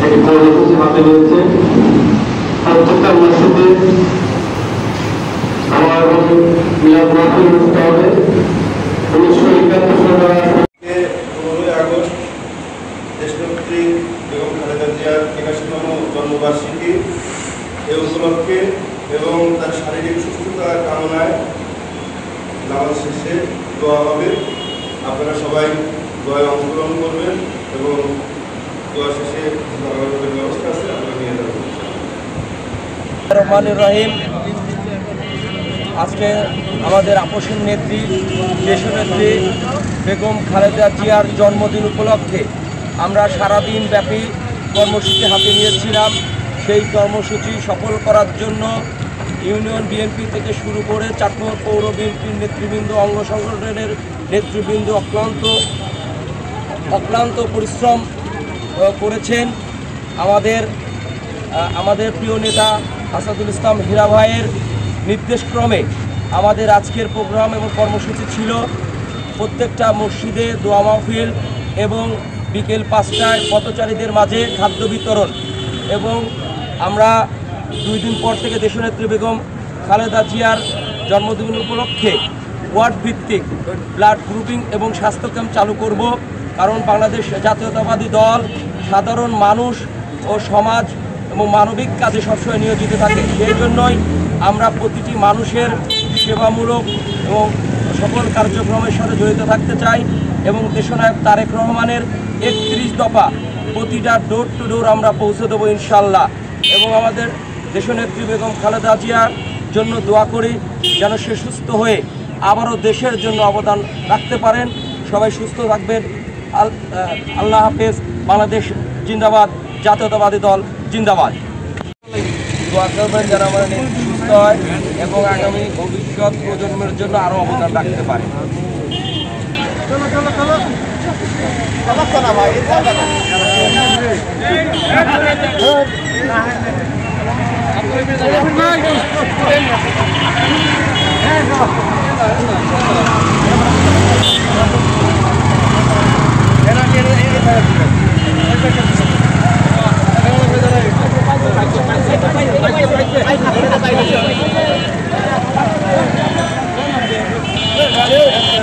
একটি কর্মসূচি হাতে রয়েছে। প্রত্যেকটা মসজিদে আমার মিলাদ মাহফিল অনুষ্ঠিত হবে। 1971 সালে 15 আগস্ট দেশনেত্রী বেগম খালেদা জিয়ার 81তম জন্মবার্ষিকী। এই উপলক্ষে এবং তার শারীরিক সুস্থতা কামনায় নামাজ শেষে দোয়া হবে। আপনারা সবাই দোয়ায় অংশগ্রহণ করবেন এবং দোয়া শেষে ব্যবস্থা আছে আপনারা নিয়ে যাবেন। রহমানুর রহিম। আজকে আমাদের আপসের নেত্রী দেশনেত্রী বেগম খালেদা জিয়ার জন্মদিন উপলক্ষে আমরা সারাদিন ব্যাপী কর্মসূচি হাতে নিয়েছিলাম। সেই কর্মসূচি সফল করার জন্য ইউনিয়ন বিএনপি থেকে শুরু করে চাটমোহর পৌর বিএনপির নেতৃবৃন্দ, অঙ্গ সংগঠনের নেতৃবৃন্দ অক্লান্ত পরিশ্রম করেছেন। আমাদের প্রিয় নেতা আসাদুল ইসলাম হীরা ভাইয়ের নির্দেশক্রমে আমাদের আজকের প্রোগ্রাম এবং কর্মসূচি ছিল প্রত্যেকটা মসজিদে দোয়া মাহফিল এবং বিকেল 5টায় পথচারীদের মাঝে খাদ্য বিতরণ। এবং আমরা 2 দিন পর থেকে দেশনেত্রী বেগম খালেদা জিয়ার জন্মদিন উপলক্ষে ওয়ার্ড ভিত্তিক ব্লাড গ্রুপিং এবং স্বাস্থ্য ক্যাম্প চালু করব। কারণ বাংলাদেশ জাতীয়তাবাদী দল সাধারণ মানুষ ও সমাজ এবং মানবিক কাজে সবসময় নিয়োজিত থাকে। সেই জন্যই আমরা প্রতিটি মানুষের সেবামূলক এবং সকল কার্যক্রমের সাথে জড়িত থাকতে চাই এবং দেশনায়ক তারেক রহমানের 31 দফা প্রতিটা ডোর টু ডোর আমরা পৌঁছে দেবো ইনশাল্লাহ। এবং আমাদের দেশনেত্রী বেগম খালেদা জিয়ার জন্য দোয়া করি যেন সে সুস্থ হয়ে আবারও দেশের জন্য অবদান রাখতে পারেন। সবাই সুস্থ থাকবেন। আল্লাহ হাফেজ। বাংলাদেশ জিন্দাবাদ, জাতীয়তাবাদী দল জিন্দাবাদ। দোয়া করবেন যেন আমরা সুস্থ হয় এবং আগামী ভবিষ্যৎ প্রজন্মের জন্য আরও অবদান রাখতে পারে। Hey!